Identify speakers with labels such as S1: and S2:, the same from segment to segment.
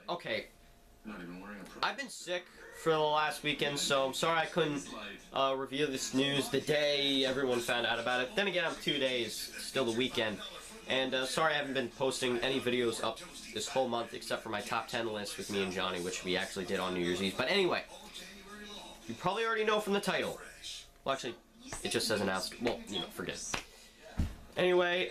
S1: Okay. I've been sick for the last weekend, so I'm sorry I couldn't review this news the day everyone found out about it. Then again, I'm 2 days, still the weekend. And sorry I haven't been posting any videos up this whole month except for my top 10 list with me and Johnny, which we actually did on New Year's Eve. But anyway, you probably already know from the title. Well, actually, it just says announced. Well, you know, forget it. Anyway,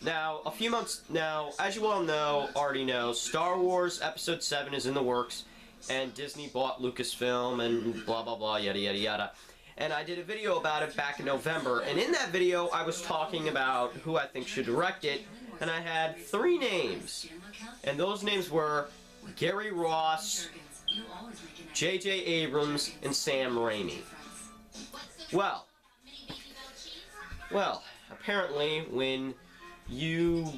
S1: now, a few months now, as you all already know, Star Wars Episode 7 is in the works, and Disney bought Lucasfilm, and blah blah blah, yada yada yada. And I did a video about it back in November, and in that video, I was talking about who I think should direct it, and I had 3 names. And those names were Gary Ross, J J Abrams, and Sam Raimi. Well, apparently, when you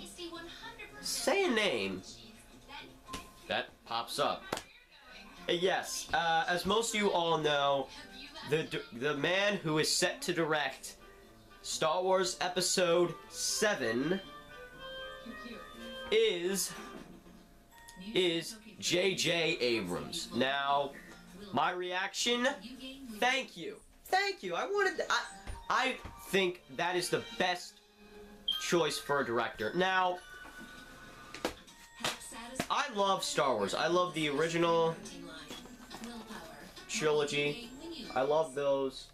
S1: say a name, that pops up. Yes, as most of you all know, the man who is set to direct Star Wars Episode 7 is J J Abrams. Now, my reaction, thank you. I think that is the best choice for a director. Now, I love Star Wars. I love the original trilogy. I love those.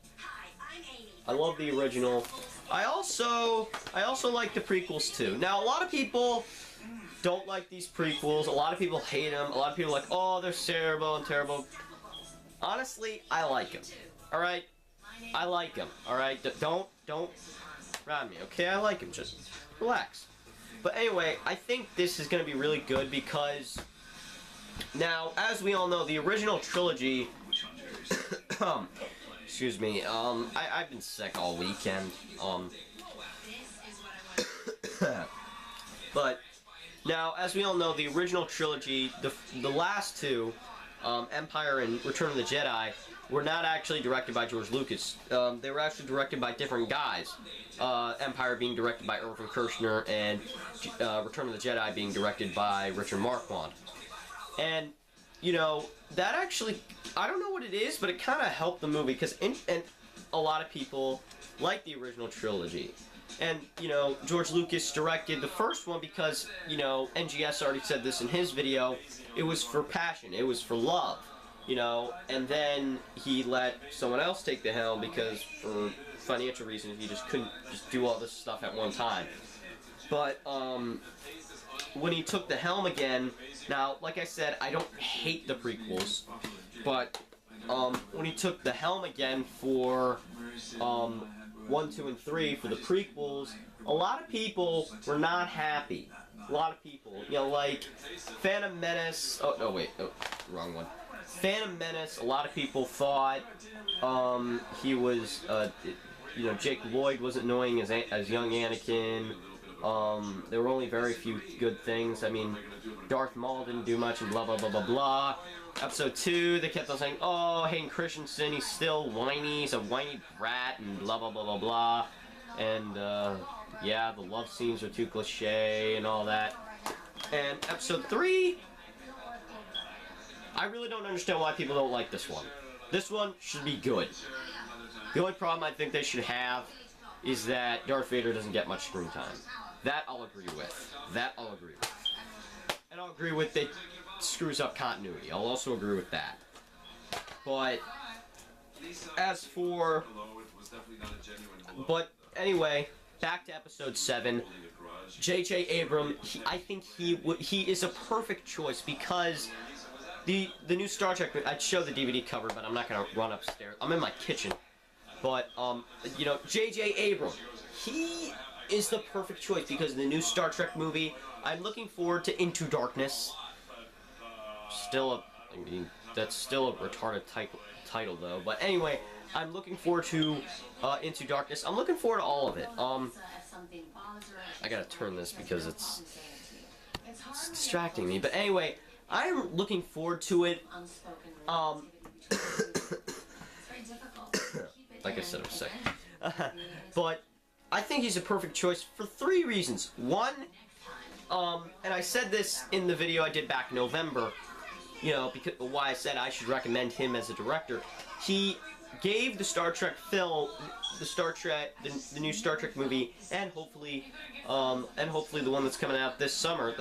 S1: I love the original. I also like the prequels too. Now, a lot of people don't like these prequels. A lot of people hate them. A lot of people are like, oh, they're terrible and terrible. Honestly, I like them. All right. I like him, alright? Don't round me, okay? I like him, just relax. But anyway, I think this is going to be really good because, now, as we all know, the original trilogy, excuse me, I've been sick all weekend, but, now, as we all know, the original trilogy, the last two, Empire and Return of the Jedi, were not actually directed by George Lucas. They were actually directed by different guys. Empire being directed by Irvin Kershner, and Return of the Jedi being directed by Richard Marquand. And, you know, that actually, I don't know what it is, but it kind of helped the movie, because a lot of people like the original trilogy. And, you know, George Lucas directed the first one because, you know, NGS already said this in his video, it was for passion, it was for love. You know, and then he let someone else take the helm because for financial reasons he just couldn't just do all this stuff at one time. But when he took the helm again, now like I said, I don't hate the prequels, but when he took the helm again for 1, 2, and 3 for the prequels, a lot of people were not happy. A lot of people, you know, like Phantom Menace. Oh no, wait, oh, wrong one. Phantom Menace, a lot of people thought he was, you know, Jake Lloyd was annoying as young Anakin. There were only very few good things. I mean, Darth Maul didn't do much and blah, blah, blah, blah, blah. Episode 2, they kept on saying, oh, Hayden Christensen, he's still whiny, he's a whiny brat, and blah, blah, blah, blah, blah. And, yeah, the love scenes are too cliche and all that. And Episode 3... I really don't understand why people don't like this one. This one should be good. The only problem I think they should have is that Darth Vader doesn't get much screen time. That I'll agree with. And I'll agree with that screws up continuity. I'll also agree with that. But as for... But anyway, back to Episode 7. J J Abrams, I think he is a perfect choice because... The new Star Trek, I'd show the DVD cover, but I'm not going to run upstairs. I'm in my kitchen. But, you know, J J Abrams, he is the perfect choice because the new Star Trek movie, I'm looking forward to Into Darkness. I mean, that's still a retarded title, though. But anyway, I'm looking forward to Into Darkness. I'm looking forward to all of it. I gotta turn this because it's distracting me. But anyway... I'm looking forward to it. Like I said, I'm sick. But I think he's a perfect choice for 3 reasons. One, and I said this in the video I did back in November, you know, because why I said I should recommend him as a director. He gave the Star Trek film, the new Star Trek movie, and hopefully the one that's coming out this summer.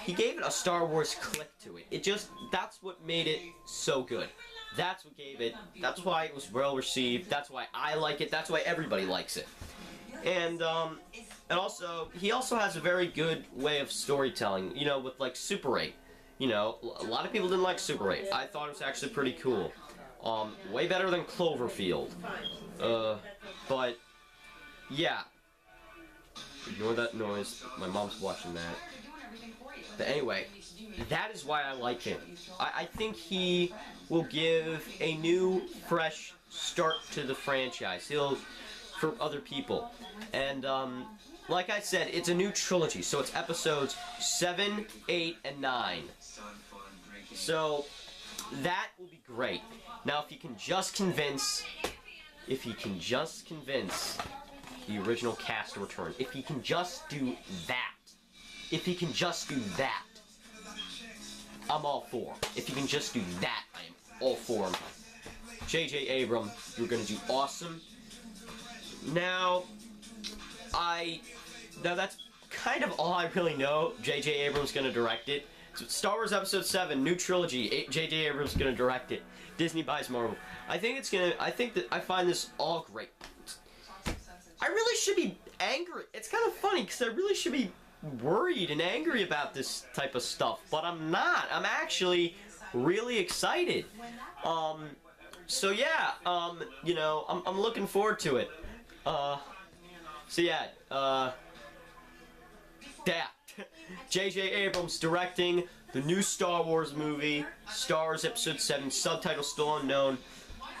S1: He gave it a Star Wars click to it. That's what made it so good. That's what gave it. That's why it was well received. That's why I like it. That's why everybody likes it. And also, he also has a very good way of storytelling. You know, with like Super 8. You know, a lot of people didn't like Super 8. I thought it was actually pretty cool. Way better than Cloverfield. But yeah. Ignore that noise. My mom's watching that. But anyway, that is why I like him. I think he will give a new, fresh start to the franchise. For other people. And, like I said, it's a new trilogy, so it's episodes 7, 8, and 9. So, that will be great. Now, if he can just convince the original cast to return, if he can just do that, I'm all for. If he can just do that, I am all for him. J J Abrams, you're gonna do awesome. Now that's kind of all I really know. J J Abrams gonna direct it. So Star Wars Episode 7, new trilogy. J J Abrams gonna direct it. Disney buys Marvel. I find this all great. I really should be angry. It's kind of funny because I really should be worried and angry about this type of stuff, but I'm not. I'm actually really excited. So yeah, you know, I'm looking forward to it. So yeah, J J Abrams directing the new Star Wars movie, Star Wars Episode 7, subtitle still unknown.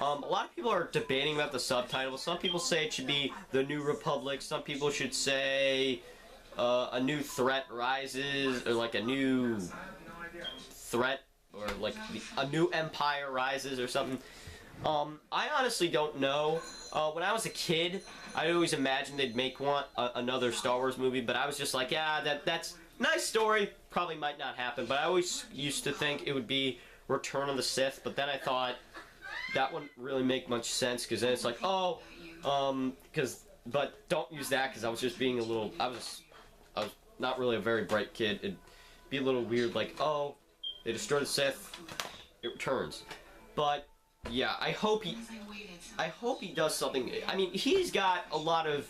S1: A lot of people are debating about the subtitle. Some people say it should be The New Republic. Some people should say a new threat rises, or like a new threat, or like a new empire rises or something. I honestly don't know. When I was a kid, I always imagined they'd make another Star Wars movie, but I was just like, yeah, that's nice story, probably might not happen. But I always used to think it would be Return of the Sith, but then I thought that wouldn't really make much sense, because then it's like, oh, but don't use that, because I was just being a little, I was not really a very bright kid. It'd be a little weird, like, oh, they destroy the Sith, it returns. But yeah, I hope he does something. I mean, he's got a lot of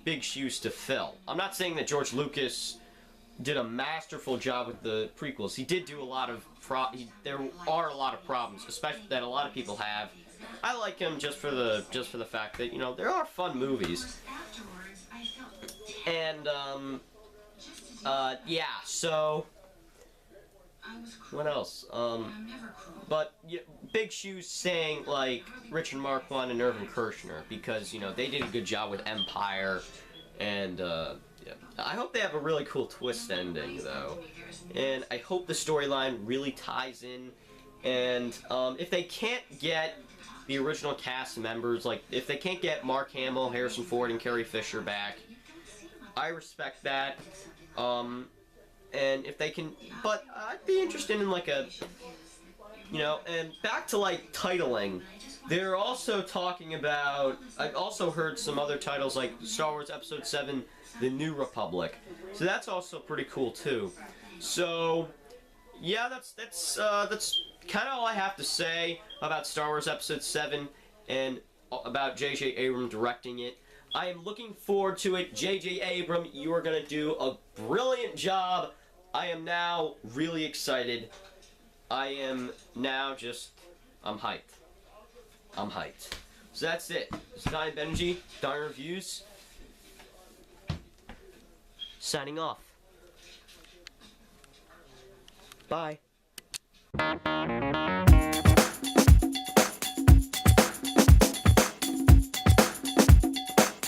S1: big shoes to fill. I'm not saying that George Lucas did a masterful job with the prequels. He did do a lot of there are a lot of problems, especially that a lot of people have. I like him just for the fact that, you know, there are fun movies. And yeah, so what else? But yeah, big shoes saying like Richard Marquand and Irvin Kershner, because, you know, they did a good job with Empire, and yeah. I hope they have a really cool twist ending though, and I hope the storyline really ties in. And if they can't get the original cast members, like if they can't get Mark Hamill, Harrison Ford, and Carrie Fisher back, I respect that. And if they can, but I'd be interested in like a, you know, and back to like titling, they're also talking about, I've also heard some other titles like Star Wars Episode 7, The New Republic. So that's also pretty cool too. So yeah, that's kind of all I have to say about Star Wars Episode 7 and about J J Abrams directing it. I am looking forward to it. J J Abrams, you are going to do a brilliant job. I am now really excited. I am now just, I'm hyped. I'm hyped. So that's it. This is Doni Benji, Doni Reviews, signing off. Bye.